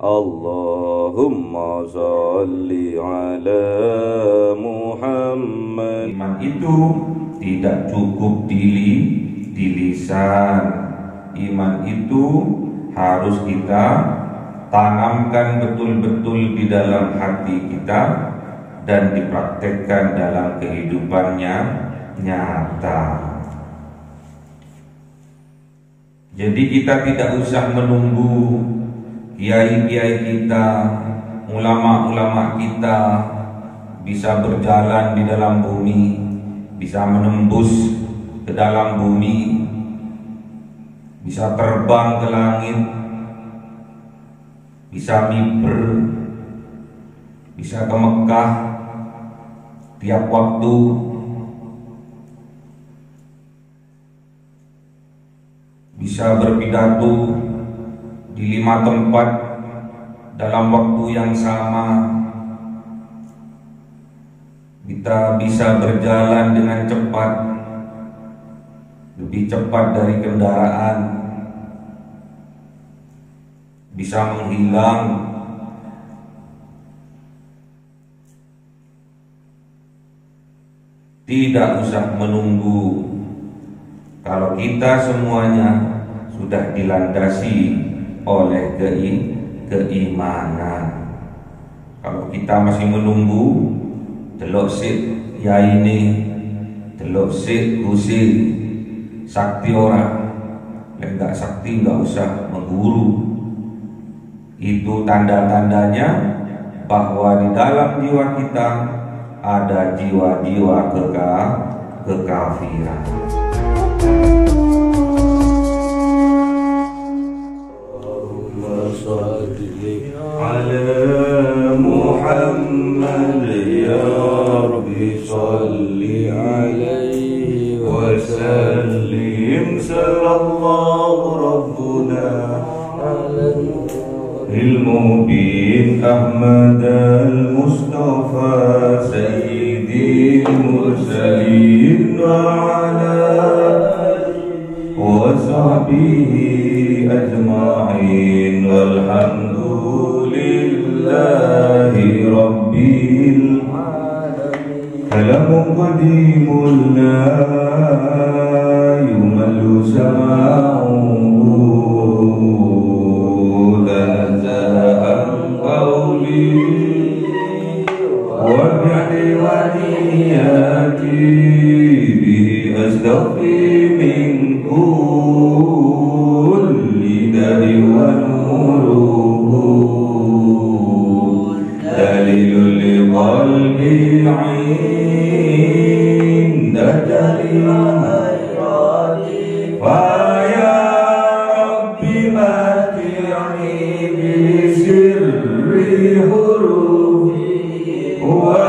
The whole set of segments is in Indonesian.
Allahumma sholli ala Muhammad. Iman itu tidak cukup di lisan. Iman itu harus kita tanamkan betul-betul di dalam hati kita dan dipraktekkan dalam kehidupannya nyata. Jadi kita tidak usah menunggu kiai-kiai kita, ulama-ulama kita bisa berjalan di dalam bumi, bisa menembus ke dalam bumi, bisa terbang ke langit, bisa miber, bisa ke Mekah tiap waktu, bisa berpidato di 5 tempat dalam waktu yang sama. Kita bisa berjalan dengan cepat, lebih cepat dari kendaraan, bisa menghilang. Tidak usah menunggu. Kalau kita semuanya sudah dilandasi oleh keimanan. Kalau kita masih menunggu, delok sik ya ini, delok sik kusi, sakti ora, enggak sakti enggak usah mengguru. Itu tanda-tandanya bahwa di dalam jiwa kita ada jiwa-jiwa kekafiran. Ala Muhammad ya Rabbi sholli alaihi wa sallim. Sallallahu rabbuna al-mubin Ahmad al-Mustafa sayyidil mursalin wa ala wa sahbihi ajma'in walhamdulillahi rabbil alamin. Kalamun qadimun la yumallu sama'uhu tanazzahan qawli wa bi'li wa niyati bihi astaghfi min kulli dari wa nuruhu dalilul li qalbi inda jalil khairati fa ya rabbi mati'ni bi sirri hurufi wa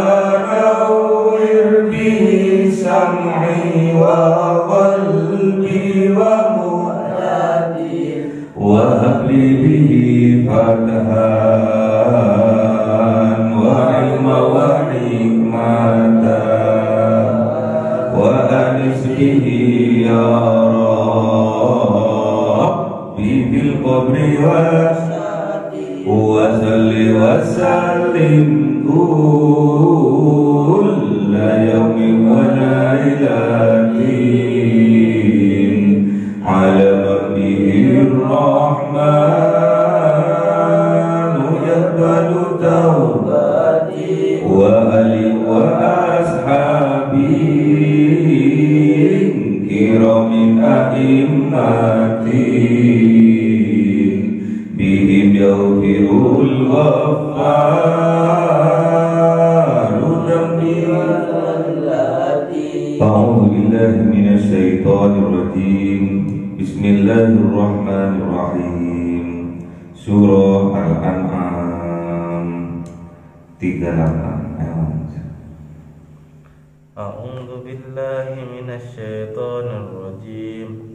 nawwir bihi sam'i wa qalbi wa mu'tadi wa habli bihi fatahan wa ilma wa hikmatan wa anis bihi ya Rabbi bil qabri wa salli wa sallim kulla yawmin wa lailatin ala nabiyir rahman yaqbalu tawbati wa ali wa ashabi kiramin a'immatin bihim yaghfirul ghaffaru dhambi wallati. A'udzu billahi minasy syaithanir rajim. Bismillahirrahmanirrahim. Surah Al-An'am 38. A'udzu billahi minasy syaithanir rajim.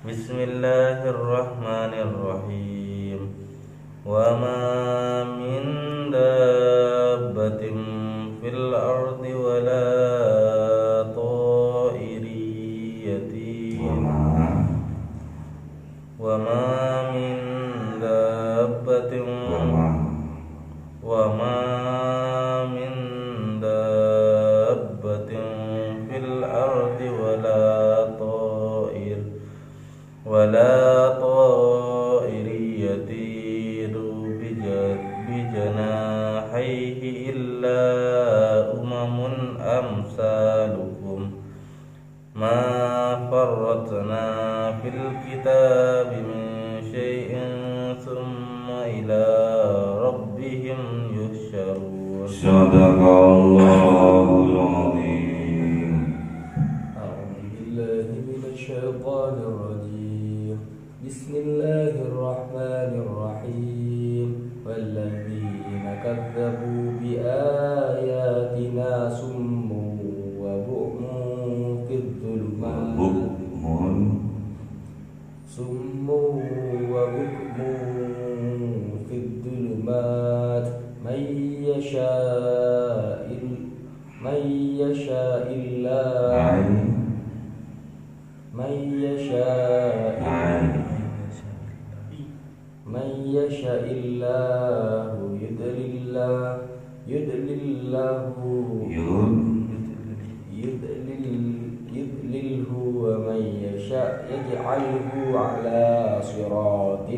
Bismillahirrahmanirrahim. Wa ma min dabbatin fil ardi wa la ta'iri yati wa ma min ما فرطنا في الكتاب من شيء ثم إلى ربهم يحشرون. صدق الله العظيم. أعوذ بالله من الشيطان الرجيم. بسم الله الرحمن الرحيم. والذين كذبوا بآياتنا صم وبكم في الظلمات صم وبكم في الظلمات من يشاء الله يضلله ومن يشاء يجعله على صراط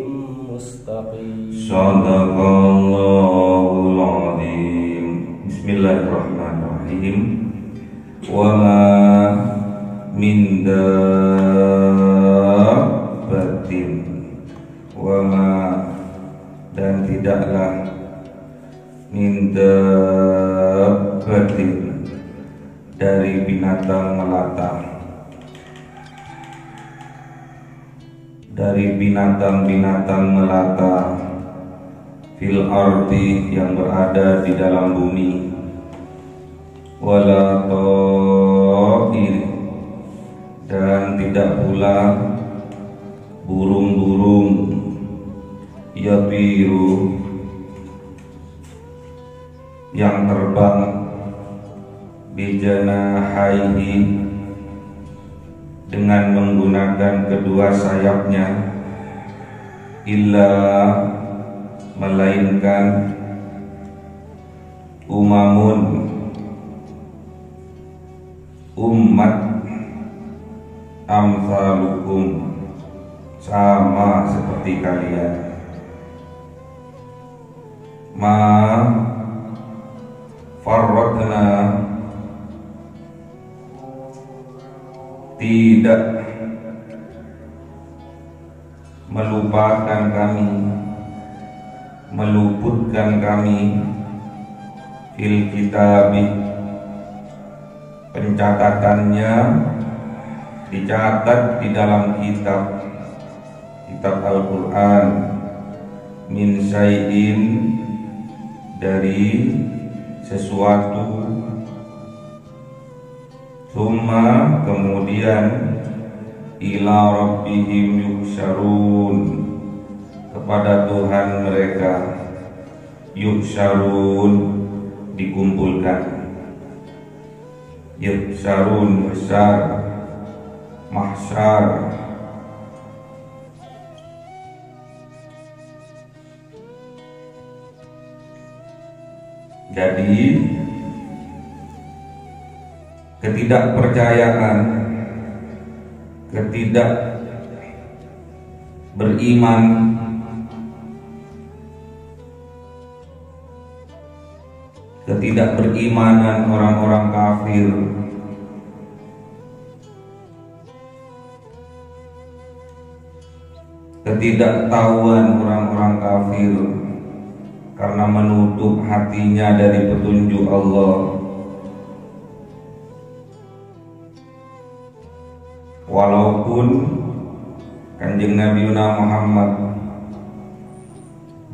مستقيم. Sadaqallahul azim. Bismillahirrahmanirrahim. Wa ma min dabbatin, wa ma dan tidaklah min dabbatin dari binatang melata, dari binatang-binatang melata, fil ardi yang berada di dalam bumi, wala ta'ir dan tidak pula burung-burung yatiru yang terbang bijanahaihi dengan menggunakan kedua sayapnya, illa melainkan umamun umat amsalukum sama seperti kalian, ma farratna tidak melupakan kami, meluputkan kami, fil kitabi pencatatannya dicatat di dalam kitab Al-Quran, min syai'in dari sesuatu, summa kemudian ila rabbihim yuhsyarun kepada Tuhan mereka, yuhsyarun dikumpulkan, yuhsyarun besar, mahsyar. Jadi ketidakpercayaan, ketidakberiman, ketidakberimanan orang-orang kafir ketidaktahuan orang-orang kafir karena menutup hatinya dari petunjuk Allah. Walaupun Kanjeng Nabi Muhammad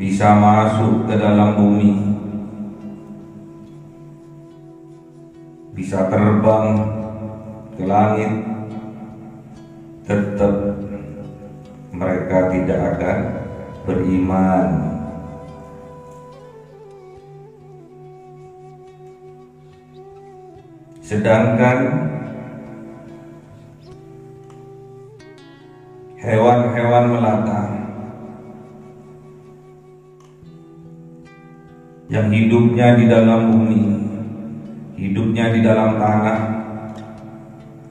bisa masuk ke dalam bumi, bisa terbang ke langit, tetap mereka tidak akan beriman. Sedangkan hewan-hewan melata yang hidupnya di dalam bumi, hidupnya di dalam tanah,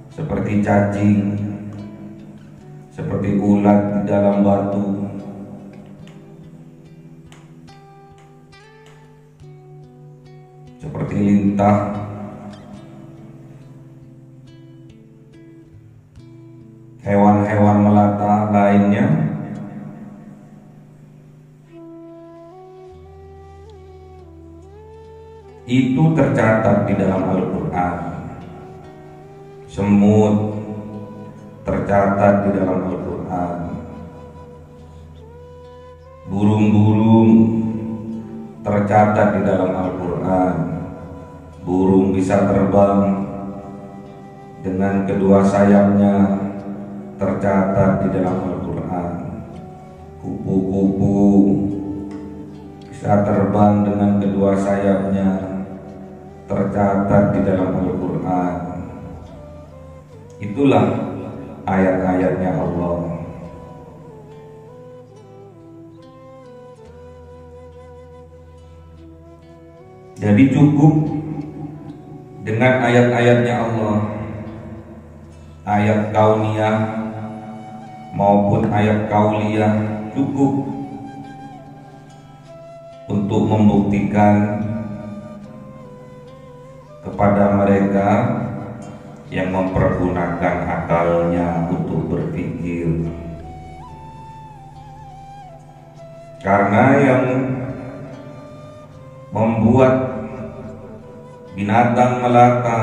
seperti cacing, seperti ulat di dalam batu, seperti lintah, hewan-hewan melata lainnya itu tercatat di dalam Al-Quran. Semut tercatat di dalam Al-Quran. Burung-burung tercatat di dalam Al-Quran. Burung bisa terbang dengan kedua sayapnya tercatat di dalam Al-Quran. Kupu-kupu bisa terbang dengan kedua sayapnya tercatat di dalam Al-Quran. Itulah ayat-ayatnya Allah. Jadi cukup dengan ayat-ayatnya Allah, ayat kauniyah maupun ayat kauliyah, cukup untuk membuktikan kepada mereka yang mempergunakan akalnya untuk berpikir. Karena yang membuat binatang melata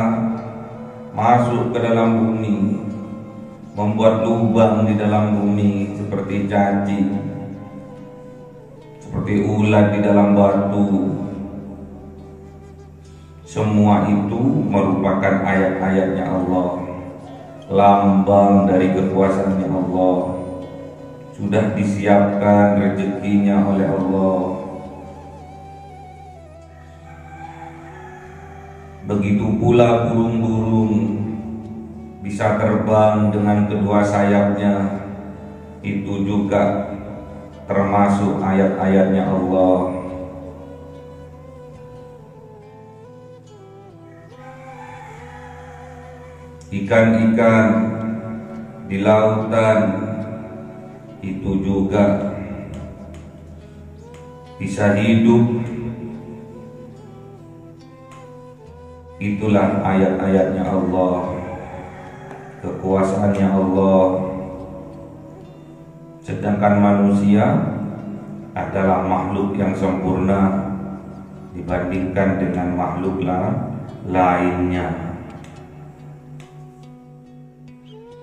masuk ke dalam bumi, membuat lubang di dalam bumi seperti cacing, seperti ulat di dalam batu, semua itu merupakan ayat-ayatnya Allah, lambang dari kekuasaannya Allah. Sudah disiapkan rezekinya oleh Allah. Begitu pula burung-burung bisa terbang dengan kedua sayapnya, itu juga termasuk ayat-ayatnya Allah. Ikan-ikan di lautan itu juga bisa hidup. Itulah ayat-ayatnya Allah, kekuasaannya Allah. Sedangkan manusia adalah makhluk yang sempurna dibandingkan dengan makhluk lainnya.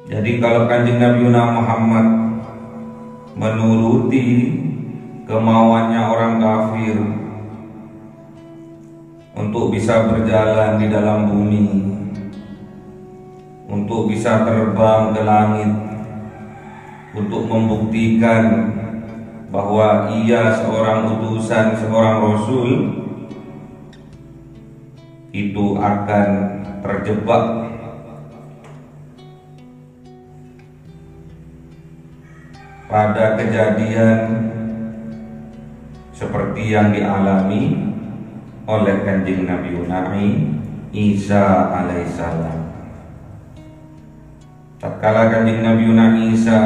Jadi kalau Kanjeng Nabi Muhammad menuruti kemauannya orang kafir untuk bisa berjalan di dalam bumi, untuk bisa terbang ke langit, untuk membuktikan bahwa ia seorang utusan, seorang rasul, itu akan terjebak pada kejadian seperti yang dialami oleh Kanjeng Nabi Isa alaihissalam. Tatkala Kanjeng Nabi Isa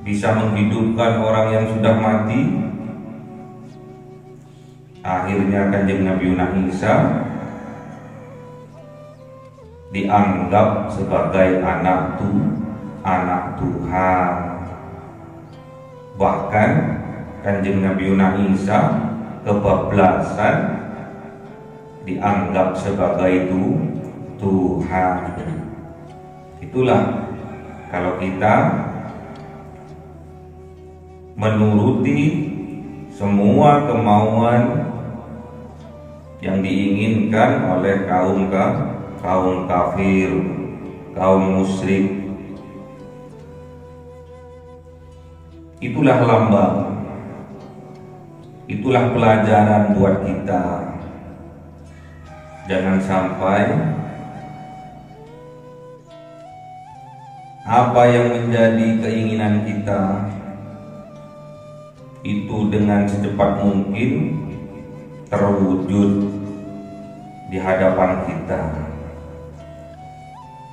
bisa menghidupkan orang yang sudah mati, akhirnya Kanjeng Nabi Isa dianggap sebagai anak Tuhan. Bahkan Kanjeng Nabi Isa kebablasan dianggap sebagai Tuhan. Itulah kalau kita menuruti semua kemauan yang diinginkan oleh kaum kafir, kaum musyrik. Itulah lambang, itulah pelajaran buat kita. Jangan sampai apa yang menjadi keinginan kita itu dengan secepat mungkin terwujud di hadapan kita.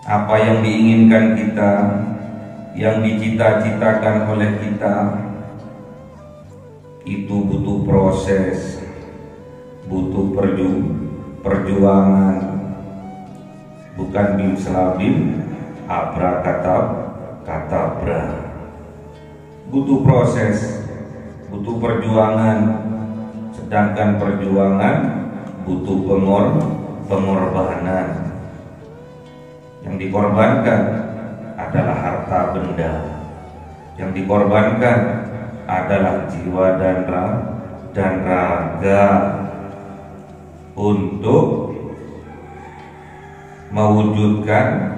Apa yang diinginkan kita, yang dicita-citakan oleh kita, itu butuh proses, butuh perjuangan, bukan bim selabim abrakadabra. Butuh proses, butuh perjuangan, sedangkan perjuangan butuh pengorbanan. Yang dikorbankan adalah harta benda, yang dikorbankan adalah jiwa dan raga untuk mewujudkan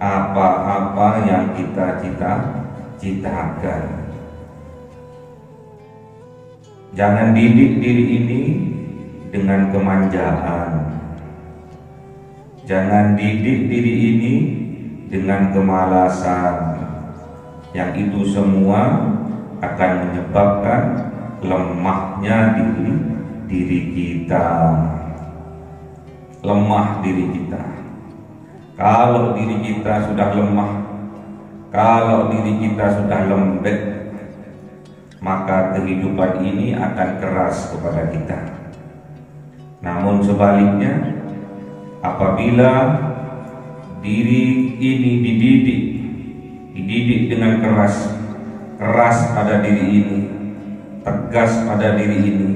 apa-apa yang kita cita-citakan. Jangan didik diri ini dengan kemanjaan. Jangan didik diri ini dengan kemalasan. Yang itu semua akan menyebabkan lemahnya diri kita. Lemah diri kita. Kalau diri kita sudah lemah, kalau diri kita sudah lembek, maka kehidupan ini akan keras kepada kita. Namun sebaliknya, apabila diri ini dididik dengan keras pada diri ini, tegas pada diri ini,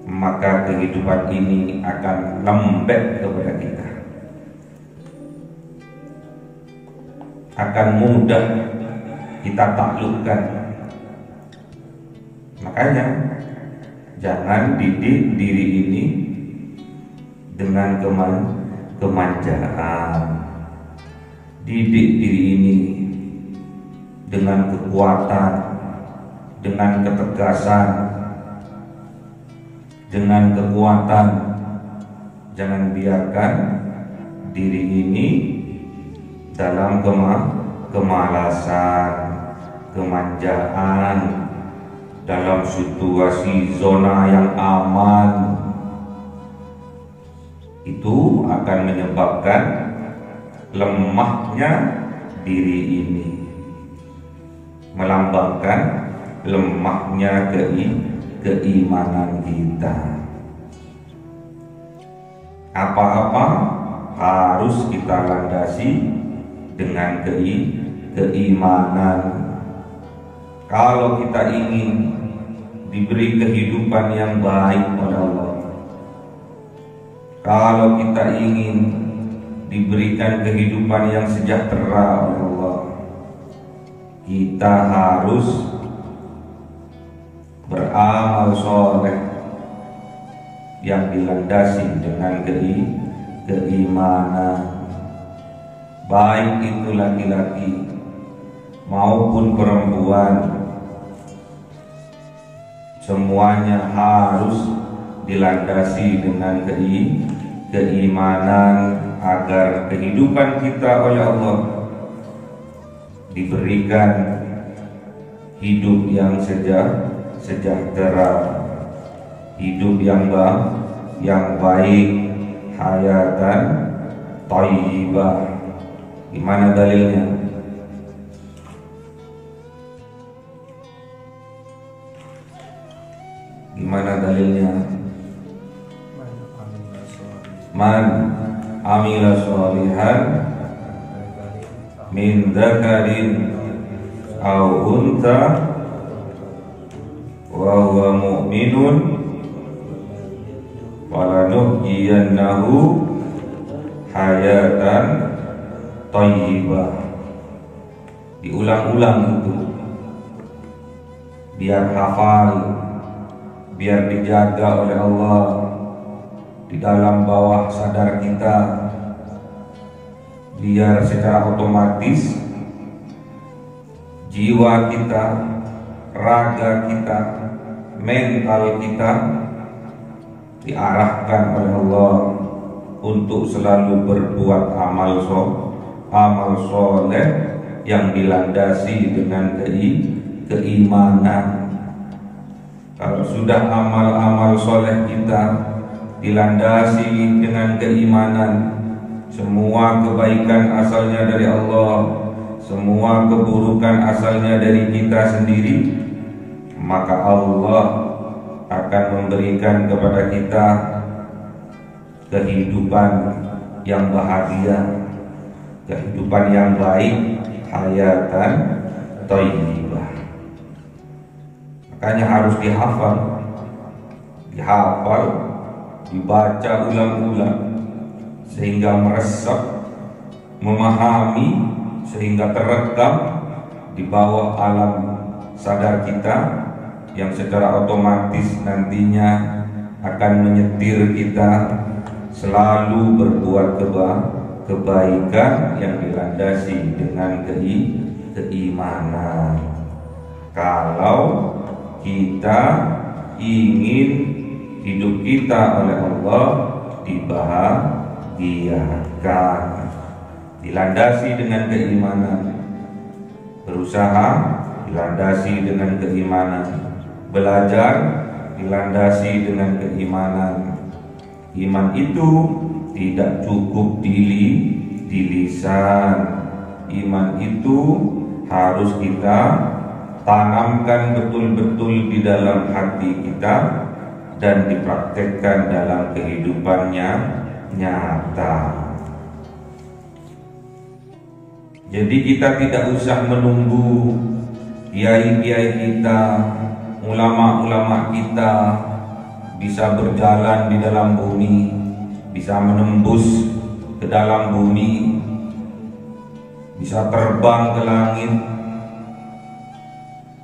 maka kehidupan ini akan lembek kepada kita, akan mudah kita taklukkan. Makanya jangan didik diri ini dengan kemanjaan. Didik diri ini dengan kekuatan, dengan ketegasan, dengan kekuatan. Jangan biarkan diri ini dalam kemalasan, kemanjaan, dalam situasi zona yang aman. Itu akan menyebabkan lemahnya diri ini, melambangkan lemahnya keimanan kita. Apa-apa harus kita landasi dengan keimanan. Kalau kita ingin diberi kehidupan yang baik oleh Allah, kalau kita ingin diberikan kehidupan yang sejahtera oleh Allah, kita harus beramal soleh yang dilandasi dengan keimanan. Baik itu laki-laki maupun perempuan, semuanya harus dilandasi dengan keimanan, agar kehidupan kita oleh Allah diberikan hidup yang sejahtera, hidup yang baik, hayatan thayyibah. Gimana dalilnya? Gimana dalilnya? Man amila sholihan min dzakarin aw untha wa huwa mu'minun falanuhyiyannahu hayatan thayyibah. Diulang-ulang itu biar hafal, biar dijaga oleh Allah di dalam bawah sadar kita, biar secara otomatis jiwa kita, raga kita, mental kita diarahkan oleh Allah untuk selalu berbuat amal soleh yang dilandasi dengan keimanan. Kalau sudah amal-amal soleh kita dilandasi dengan keimanan, semua kebaikan asalnya dari Allah, semua keburukan asalnya dari kita sendiri, maka Allah akan memberikan kepada kita kehidupan yang bahagia, kehidupan yang baik, hayatan thayyibah. Makanya harus dihafal, dibaca ulang-ulang sehingga meresap, memahami, sehingga terekam di bawah alam sadar kita yang secara otomatis nantinya akan menyetir kita selalu berbuat kebaikan yang dilandasi dengan keimanan. Kalau kita ingin hidup kita oleh Allah dibahagiakan, dilandasi dengan keimanan, berusaha dilandasi dengan keimanan, belajar dilandasi dengan keimanan. Iman itu tidak cukup di lisan. Iman itu harus kita tanamkan betul-betul di dalam hati kita dan dipraktekkan dalam kehidupannya nyata. Jadi kita tidak usah menunggu kiai-kiai kita, ulama-ulama kita bisa berjalan di dalam bumi, bisa menembus ke dalam bumi, bisa terbang ke langit,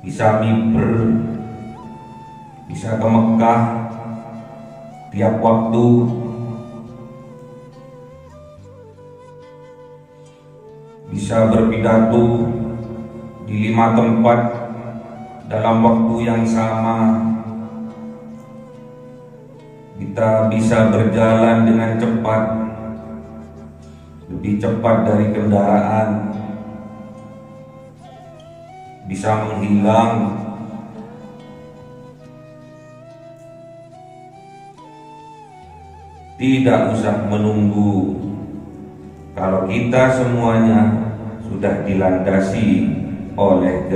bisa miber, bisa ke Mekah tiap waktu, bisa berpidato di 5 tempat dalam waktu yang sama. Kita bisa berjalan dengan cepat, lebih cepat dari kendaraan, bisa menghilang, tidak usah menunggu. Kalau kita semuanya sudah dilandasi oleh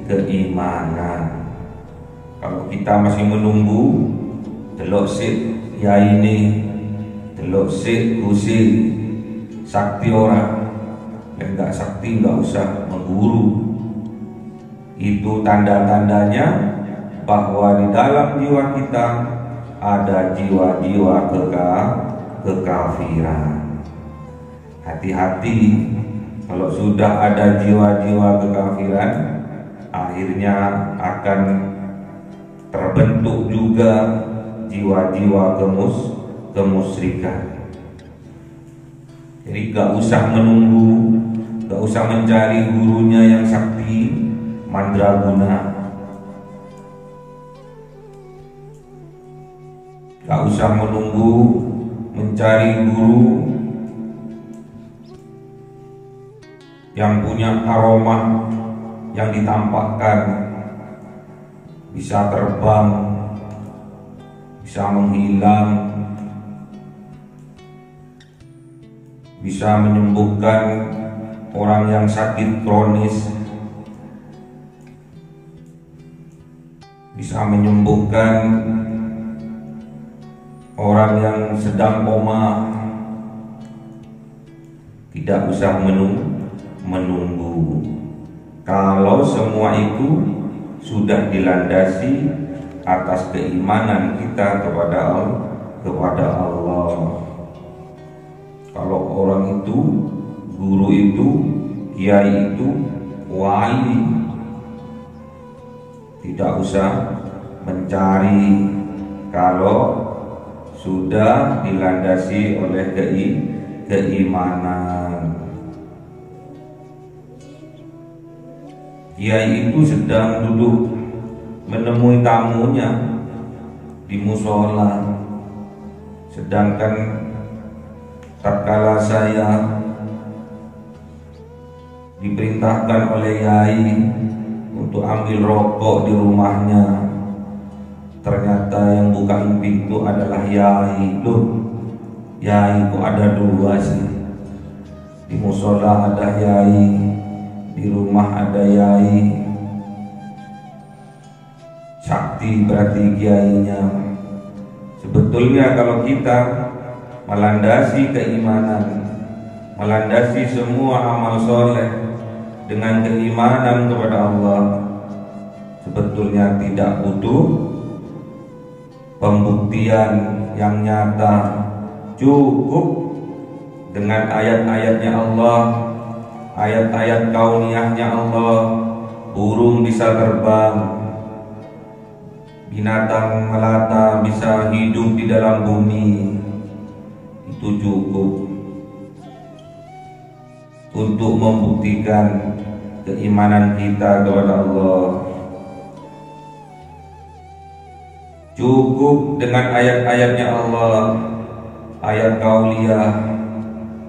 keimanan. Kalau kita masih menunggu, delok sik ya ini, delok sik gusi sakti orang, enggak sakti enggak usah mengguru. Itu tanda-tandanya bahwa di dalam jiwa kita ada jiwa-jiwa kekafiran. Hati-hati, kalau sudah ada jiwa-jiwa kekafiran, akhirnya akan terbentuk juga jiwa-jiwa kemusyrikan. Jadi gak usah menunggu, gak usah mencari gurunya yang sakti, mandraguna. Gak usah menunggu mencari guru yang punya aroma yang ditampakkan, bisa terbang, bisa menghilang, bisa menyembuhkan orang yang sakit kronis, bisa menyembuhkan orang yang sedang koma. Tidak usah menunggu. Kalau semua itu sudah dilandasi atas keimanan kita kepada Allah. Kalau orang itu, guru itu, kiai itu, wali, tidak usah mencari. Kalau sudah dilandasi oleh keimanan. Kiai itu sedang duduk menemui tamunya di musola, sedangkan tatkala saya diperintahkan oleh Yai untuk ambil rokok di rumahnya, ternyata yang bukain pintu adalah Yai. Loh, Yai kok ada 2 sih? Di musola ada Yai, di rumah ada Yai. Sakti berarti kiainya. Sebetulnya kalau kita melandasi keimanan, melandasi semua amal soleh dengan keimanan kepada Allah, sebetulnya tidak butuh pembuktian yang nyata, cukup dengan ayat-ayatnya Allah, ayat-ayat kauniyahnya Allah. Burung bisa terbang, binatang melata bisa hidup di dalam bumi. Itu cukup untuk membuktikan keimanan kita kepada Allah. Cukup dengan ayat-ayatnya Allah, ayat kauliyah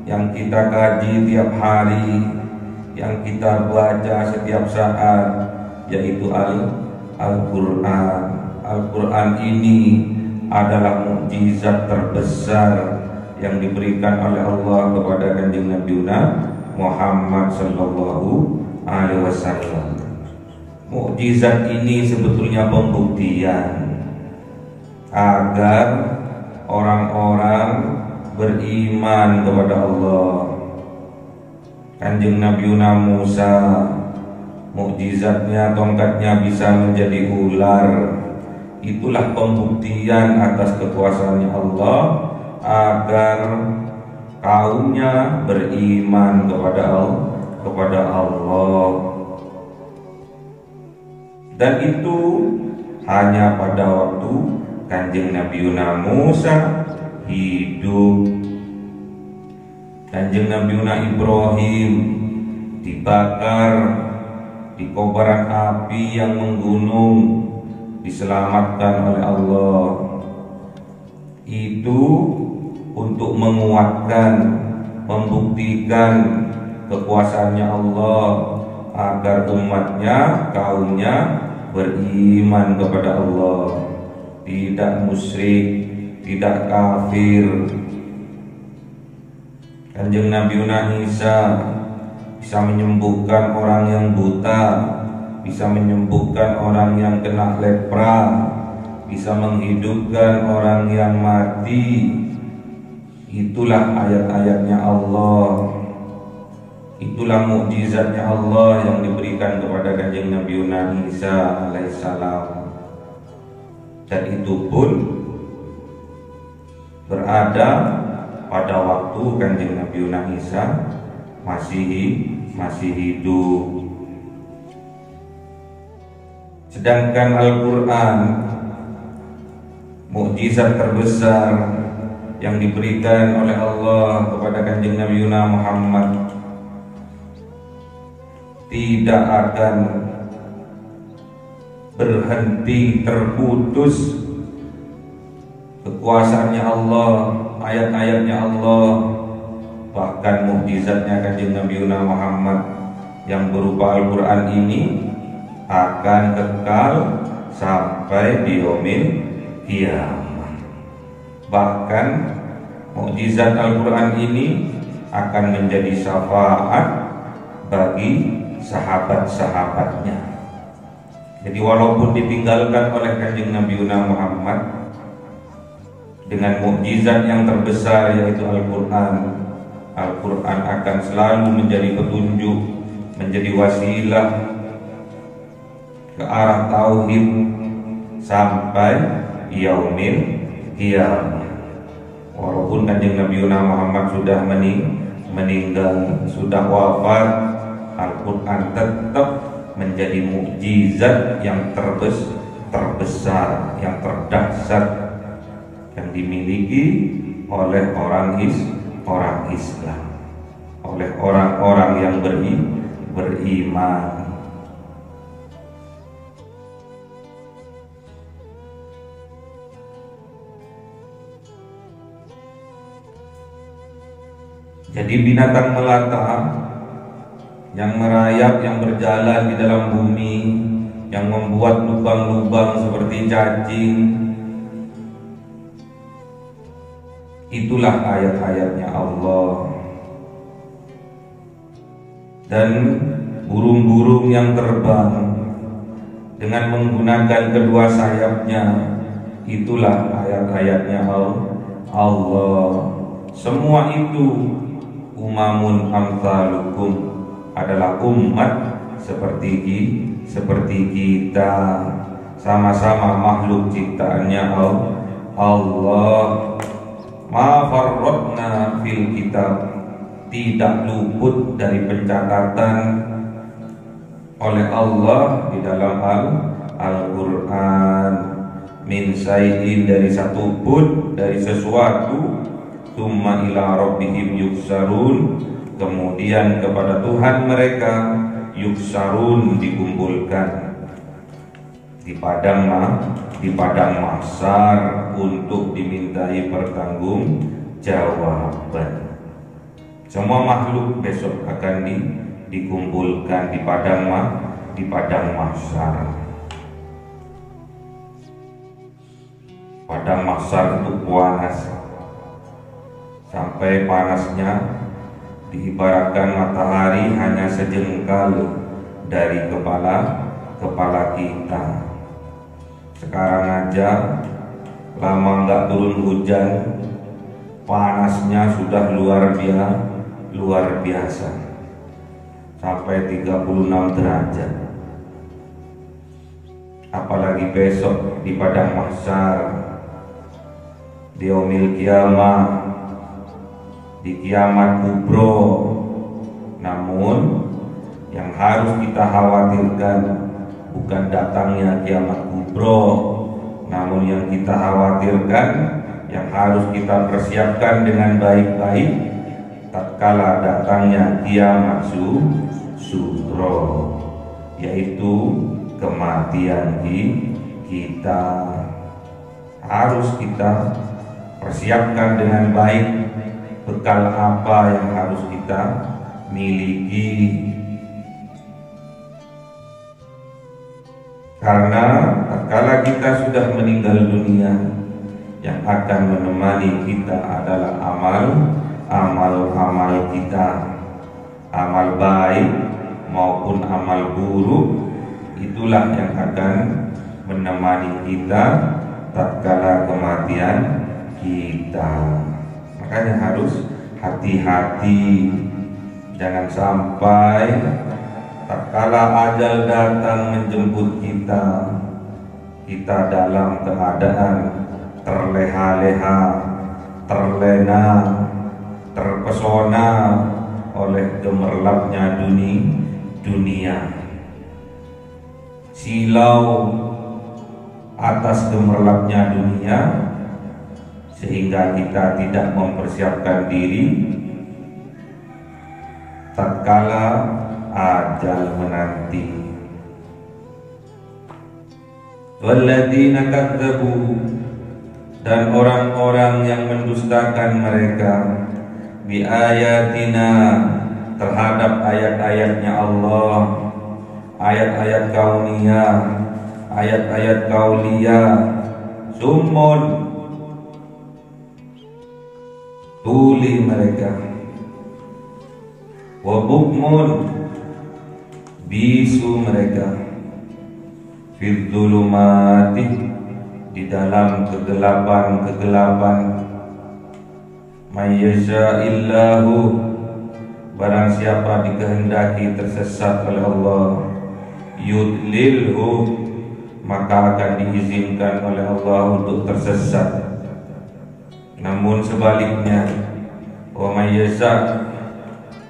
yang kita kaji tiap hari, yang kita baca setiap saat, yaitu Al-Quran. Al-Quran ini adalah mukjizat terbesar yang diberikan oleh Allah kepada Kanjeng Nabi Muhammad sallallahu alaihi wasallam. Mukjizat ini sebetulnya pembuktian agar orang-orang beriman kepada Allah. Kanjeng Nabi Musa, mukjizatnya tongkatnya bisa menjadi ular. Itulah pembuktian atas kekuasaannya Allah agar kaumnya beriman kepada Allah. Dan itu hanya pada waktu Kanjeng Nabi Musa hidup. Kanjeng Nabi Ibrahim dibakar di kobaran api yang menggunung, diselamatkan oleh Allah. Itu untuk menguatkan, membuktikan kekuasaannya Allah agar umatnya, kaumnya beriman kepada Allah, tidak musyrik, tidak kafir. Kanjeng Nabi Isa bisa menyembuhkan orang yang buta, bisa menyembuhkan orang yang kena lepra, bisa menghidupkan orang yang mati. Itulah ayat-ayatnya Allah, itulah mukjizatnya Allah yang diberikan kepada Kanjeng Nabi Isa alaihissalam. Dan itu pun berada pada waktu Kanjeng Nabi Isa masih hidup. Sedangkan Al-Quran, mukjizat terbesar yang diberikan oleh Allah kepada Kanjeng Nabi Muhammad, tidak akan berhenti, terputus kekuasaannya Allah, ayat-ayatnya Allah, bahkan mukjizatnya Kanjeng Nabi Muhammad yang berupa Al-Quran ini akan kekal sampai di yaumil qiyamah. Bahkan mukjizat Al-Quran ini akan menjadi syafaat bagi sahabat-sahabatnya. Jadi walaupun ditinggalkan oleh Kanjeng Nabi Muhammad dengan mukjizat yang terbesar yaitu Al-Quran, Al-Quran akan selalu menjadi petunjuk, menjadi wasilah ke arah tauhid sampai yaumil qiyamah. Walaupun Kanjeng Nabi Muhammad sudah meninggal, sudah wafat, Al-Quran tetap menjadi mukjizat yang terbesar, yang terdahsyat, yang dimiliki oleh orang Islam, oleh orang-orang yang beriman. Jadi binatang melata yang merayap, yang berjalan di dalam bumi, yang membuat lubang-lubang seperti cacing, itulah ayat-ayatnya Allah. Dan burung-burung yang terbang dengan menggunakan kedua sayapnya, itulah ayat-ayatnya Allah. Semua itu umamun amsalukum, adalah umat seperti kita, sama-sama makhluk ciptaannya Allah. Ma farratna fil kitab, tidak luput dari pencatatan oleh Allah di dalam Al-Quran, min syai'in, dari satu pun, dari sesuatu, tsumma ila rabbihim yuksarun, kemudian kepada Tuhan mereka yuksarun, dikumpulkan di padang mahsyar untuk dimintai pertanggungjawaban. Semua makhluk besok akan dikumpulkan di padang mahsyar. Padang mahsyar itu panas, sampai panasnya diibaratkan matahari hanya sejengkal dari kepala kita. Sekarang aja lama nggak turun hujan, panasnya sudah luar biasa, sampai 36 derajat. Apalagi besok di padang mahsyar, di yaumil kiamah, di kiamat kubro. Namun yang harus kita khawatirkan bukan datangnya kiamat kubro, namun yang kita khawatirkan, yang harus kita persiapkan dengan baik-baik tatkala datangnya kiamat sugro, yaitu kematian kita. Harus kita persiapkan dengan baik bekal apa yang harus kita miliki, karena tatkala kita sudah meninggal dunia, yang akan menemani kita adalah amal kita, amal baik maupun amal buruk. Itulah yang akan menemani kita tatkala kematian kita. Makanya harus hati-hati, jangan sampai tatkala ajal datang menjemput kita, kita dalam keadaan terleha-leha, terlena, terpesona oleh gemerlapnya dunia, silau atas gemerlapnya dunia, sehingga kita tidak mempersiapkan diri tatkala ajal menanti. Walladzina kadzabu, dan orang-orang yang mendustakan mereka, bi ayatina, terhadap ayat-ayatnya Allah, ayat-ayat kauniyah, ayat-ayat kauliyah, summun, tuli mereka, wa bukmun, bisu mereka, fid dzulumati, di dalam kegelapan, may yasha'illahu, barang siapa dikehendaki tersesat oleh Allah, yudlilhu, maka akan diizinkan oleh Allah untuk tersesat. Namun sebaliknya, wa may yasha',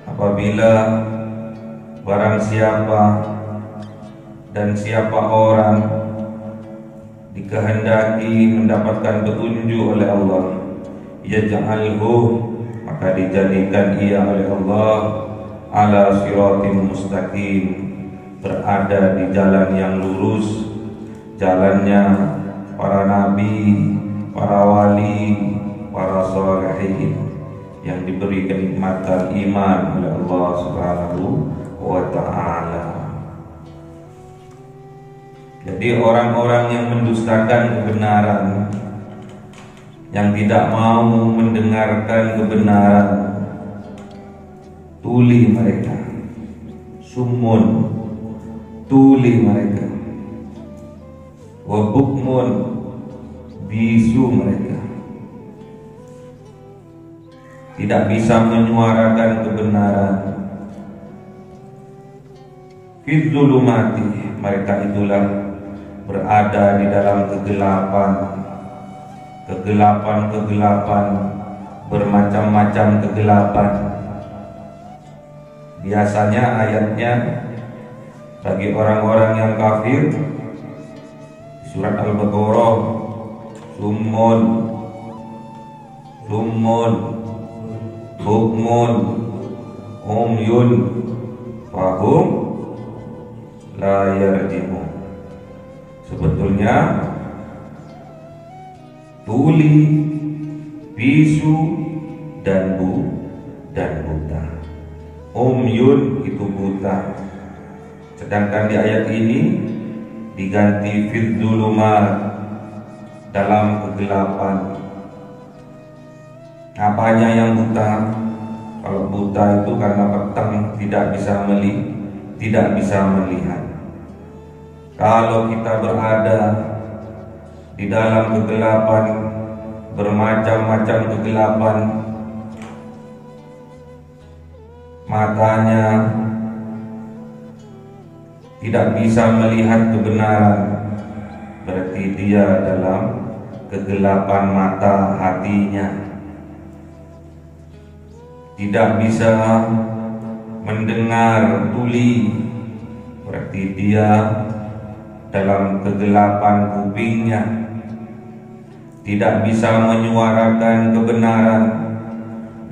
apabila barang siapa dan siapa orang dikehendaki mendapatkan petunjuk oleh Allah, yaj'alhu, maka dijadikan ia oleh Allah ala siratim mustaqim, berada di jalan yang lurus, jalannya para nabi, para wali, para sholihin yang diberi kenikmatan iman oleh Allah Subhanahu wa ta'ala. Jadi orang-orang yang mendustakan kebenaran, yang tidak mau mendengarkan kebenaran, tuli mereka, summun, tuli mereka, wa bukmun, bisu mereka. tidak bisa menyuarakan kebenaran. Fi dzulumati, mereka itulah berada di dalam kegelapan, kegelapan, bermacam-macam kegelapan. Biasanya ayatnya bagi orang-orang yang kafir, surat Al-Baqarah, summun, bukmun, umyun, fahum la yarji'un. Sebetulnya tuli, bisu, dan buta. Umyun itu buta. Sedangkan di ayat ini diganti fid dzulumat, dalam kegelapan. Apanya yang buta? Kalau buta itu karena petang tidak bisa melihat. Kalau kita berada di dalam kegelapan, bermacam-macam kegelapan, matanya tidak bisa melihat kebenaran, berarti dia dalam kegelapan mata hatinya. Tidak bisa mendengar tuli, berarti dia dalam kegelapan kupingnya. Tidak bisa menyuarakan kebenaran,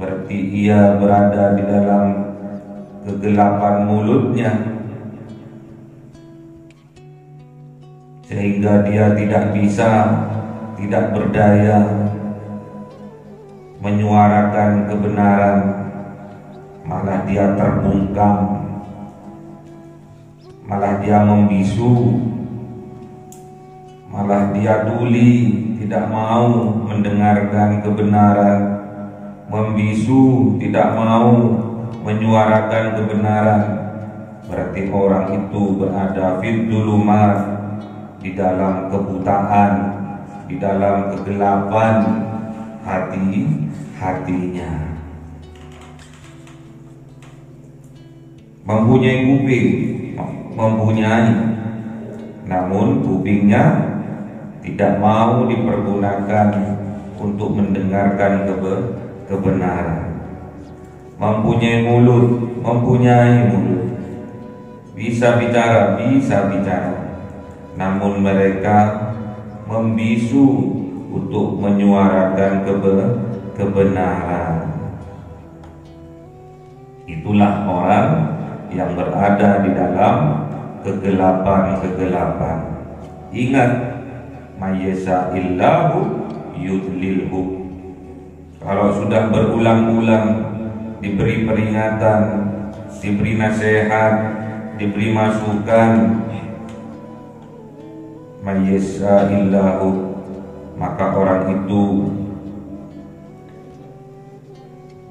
berarti ia berada di dalam kegelapan mulutnya, sehingga dia tidak berdaya menyuarakan kebenaran, malah dia terbungkam, malah dia membisu, malah dia tuli, tidak mau mendengarkan kebenaran, membisu, tidak mau menyuarakan kebenaran. Berarti orang itu berada fid dzulumat, di dalam kebutaan, di dalam kegelapan hatinya. Mempunyai kuping, namun kupingnya tidak mau dipergunakan untuk mendengarkan kebenaran. Mempunyai mulut, bisa bicara, namun mereka membisu untuk menyuarakan kebenaran. Itulah orang yang berada di dalam kegelapan. Ingat, mayyasa illahu yudlilhu. Kalau sudah berulang-ulang diberi peringatan, diberi nasihat, diberi masukan, mayyasa illahu, maka orang itu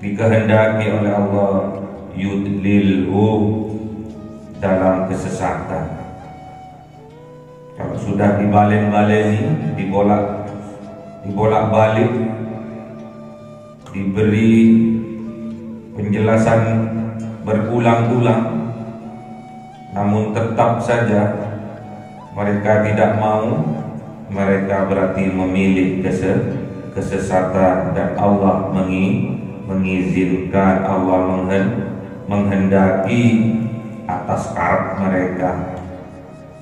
dikehendaki oleh Allah yudlilhu, dalam kesesatan. Kalau sudah dibalen-baleni, dibolak-balik, diberi penjelasan berulang-ulang, namun tetap saja mereka tidak mau, mereka berarti memilih kesesatan, dan Allah mengizinkan, Allah menghendaki atas karak mereka.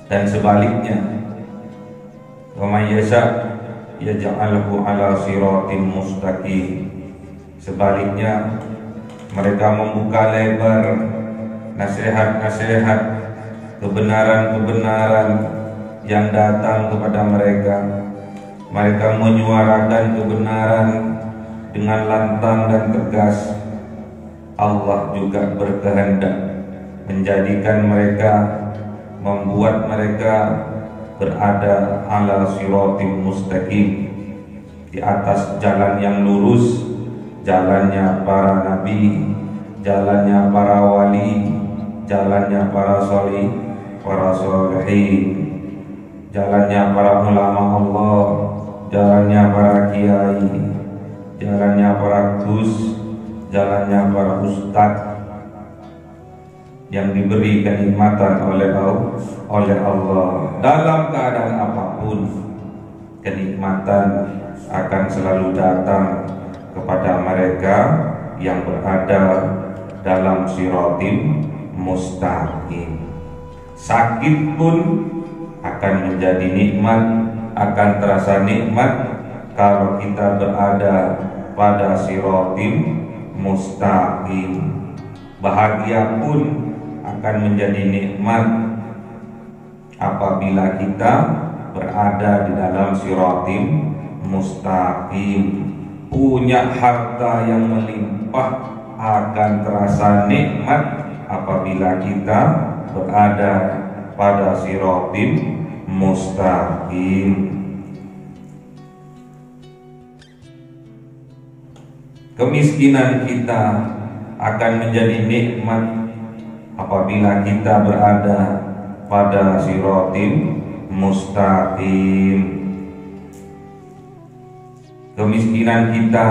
Dan sebaliknya, wa may yasha yaj'alhu ala siratin mustaqim. Sebaliknya, mereka membuka lebar nasihat-nasihat, kebenaran-kebenaran yang datang kepada mereka. Mereka menyuarakan kebenaran dengan lantang dan tegas. Allah juga berkehendak menjadikan mereka, membuat mereka berada ala siratim mustaqim, di atas jalan yang lurus, jalannya para nabi, jalannya para wali, jalannya para sholihin, jalannya para ulama Allah, jalannya para kiai, jalannya para gus, jalannya para ustadz yang diberi kenikmatan oleh Allah. Dalam keadaan apapun, kenikmatan akan selalu datang kepada mereka yang berada dalam siratim mustaqim. Sakit pun akan menjadi nikmat, akan terasa nikmat kalau kita berada pada siratim mustaqim. Bahagia pun akan menjadi nikmat apabila kita berada di dalam siratim mustaqim. Punya harta yang melimpah akan terasa nikmat apabila kita berada pada siratim mustaqim. Kemiskinan kita akan menjadi nikmat apabila kita berada pada siratim mustaqim. Kemiskinan kita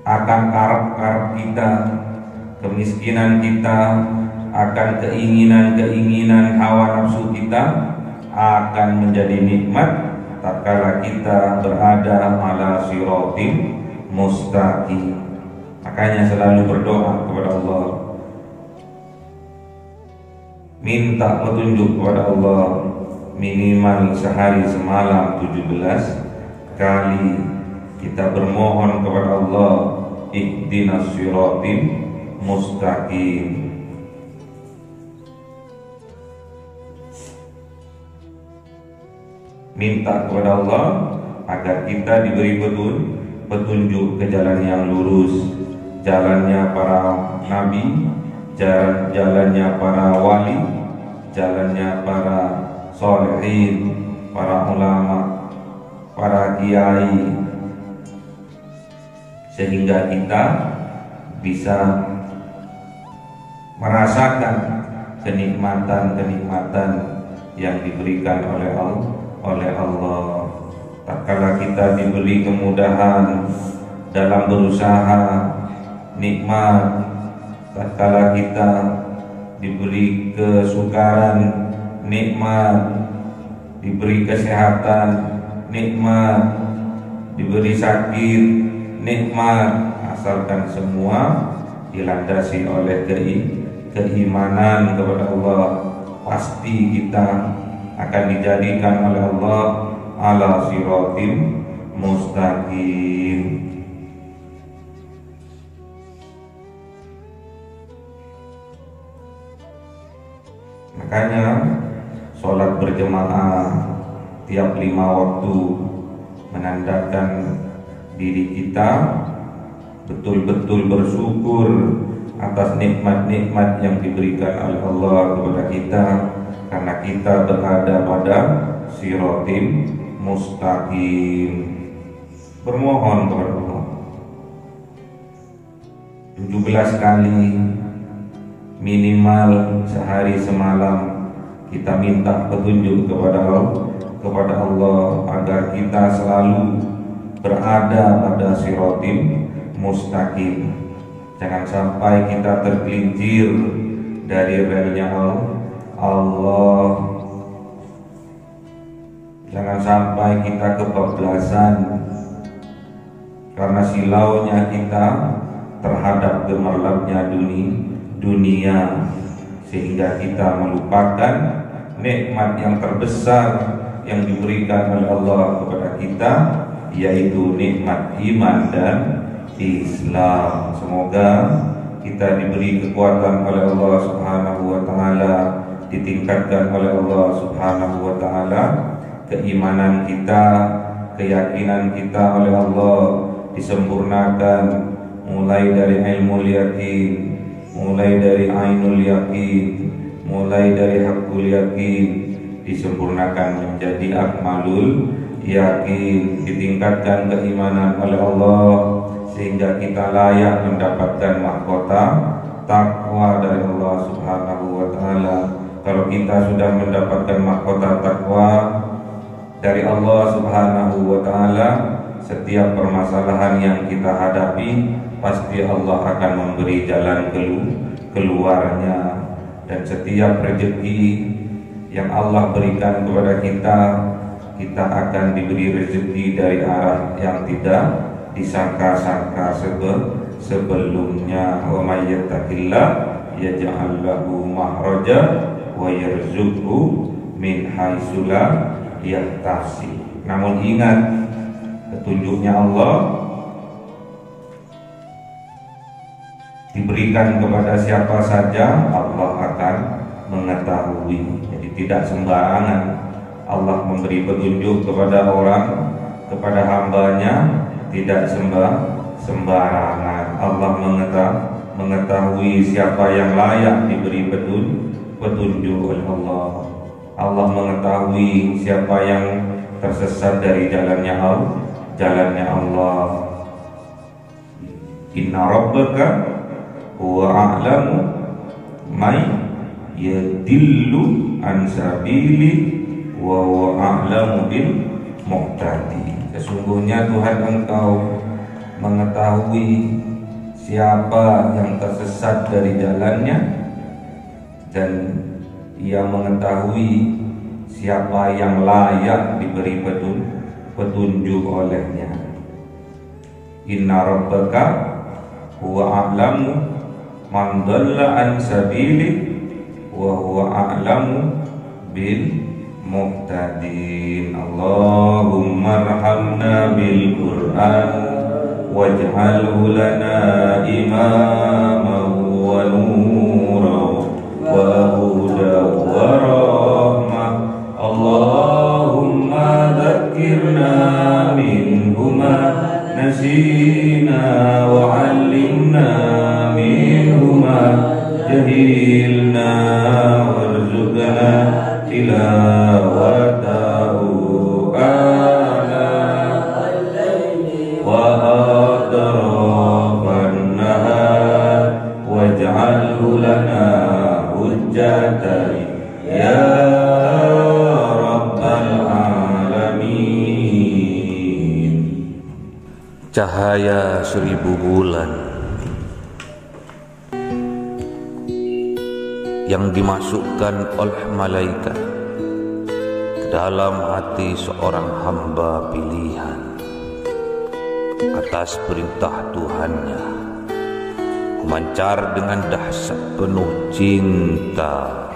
akan karep-karep kita, kemiskinan kita akan keinginan-keinginan hawa nafsu kita akan menjadi nikmat tatkala kita berada ala siratim mustaqim. Makanya selalu berdoa kepada Allah, minta petunjuk kepada Allah minimal sehari semalam 17 kali. Kita bermohon kepada Allah, ihdinas siratim mustaqim. Minta kepada Allah agar kita diberi petunjuk ke jalan yang lurus, jalannya para nabi, jalannya para wali, jalannya para sholihin, para ulama, para kiai, sehingga kita bisa merasakan kenikmatan-kenikmatan yang diberikan oleh Allah. Tatkala kita diberi kemudahan dalam berusaha, nikmat. Tatkala kita diberi kesukaran, nikmat. Diberi kesehatan, nikmat. Diberi sakit, nikmat. Asalkan semua dilandasi oleh keimanan kepada Allah, pasti kita akan dijadikan oleh Allah ala siratim mustaqim. Makanya sholat berjamaah tiap 5 waktu menandakan diri kita betul-betul bersyukur atas nikmat-nikmat yang diberikan oleh Allah kepada kita, karena kita berada pada siratim mustaqim. Bermohon kepada Allah 17 kali minimal sehari semalam. Kita minta petunjuk kepada Allah agar kita selalu berada pada siratim mustaqim. Jangan sampai kita tergelincir dari relnya Allah. Jangan sampai kita kebablasan karena silaunya kita terhadap gemerlapnya dunia, sehingga kita melupakan nikmat yang terbesar yang diberikan oleh Allah kepada kita, yaitu nikmat iman dan Islam. Semoga kita diberi kekuatan oleh Allah Subhanahu wa taala, ditingkatkan oleh Allah Subhanahu wa taala keimanan kita, keyakinan kita oleh Allah disempurnakan, mulai dari ilmu yakin, mulai dari ainul yakin, mulai dari hakul yakin, disempurnakan menjadi akmalul yakin, ditingkatkan keimanan oleh Allah sehingga kita layak mendapatkan mahkota takwa dari Allah Subhanahu wa taala. Kalau kita sudah mendapatkan mahkota takwa dari Allah Subhanahu wa taala, setiap permasalahan yang kita hadapi pasti Allah akan memberi jalan keluarnya. Dan setiap rezeki yang Allah berikan kepada kita akan diberi rezeki dari arah yang tidak disangka-sangka sebelumnya. Wa may yattaqillah yaj'al lahu makhraja wa yarzuqhu min haitsu la yahtasib. Namun ingat, petunjuknya Allah diberikan kepada siapa saja, Allah akan mengetahui. Jadi tidak sembarangan Allah memberi petunjuk kepada orang, kepada hambanya, tidak sembarangan. Allah mengetahui siapa yang layak diberi petunjuk oleh Allah. Allah mengetahui siapa yang tersesat dari jalannya Allah. Inna rabbaka huwa a'lamu may yadillu an sabili wa huwa a'lamu bil muhtadi. Sesungguhnya Tuhan engkau mengetahui siapa yang tersesat dari jalannya, dan Ia mengetahui siapa yang layak diberi petunjuk olehnya. Inna rabbaka huwa a'lamu man dhalla an sabili wa huwa a'lamu bil muhtadin. Allahumma arhamna bil Qur'an waj'alhu lana imaman wa nuran wa hudan wa rahmah. Allahumma dhakkirna minhu ma nasina wa 'allimna minhu ma jahilna warzuqna tilawatahu ana wa atrafan nahar waj'alhu lana hujjatan ya rabbal alamin. Cahaya 1000 bulan yang dimasukkan oleh malaikat ke dalam hati seorang hamba pilihan atas perintah Tuhannya, memancar dengan dahsyat penuh cinta,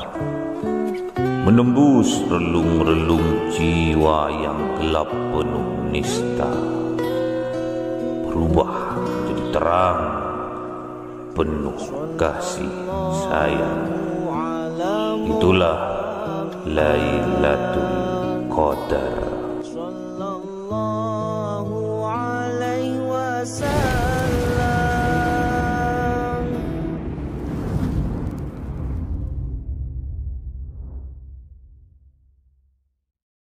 menembus relung-relung jiwa yang gelap penuh nista, berubah menjadi terang penuh kasih sayang. Itulah Lailatul Qadar.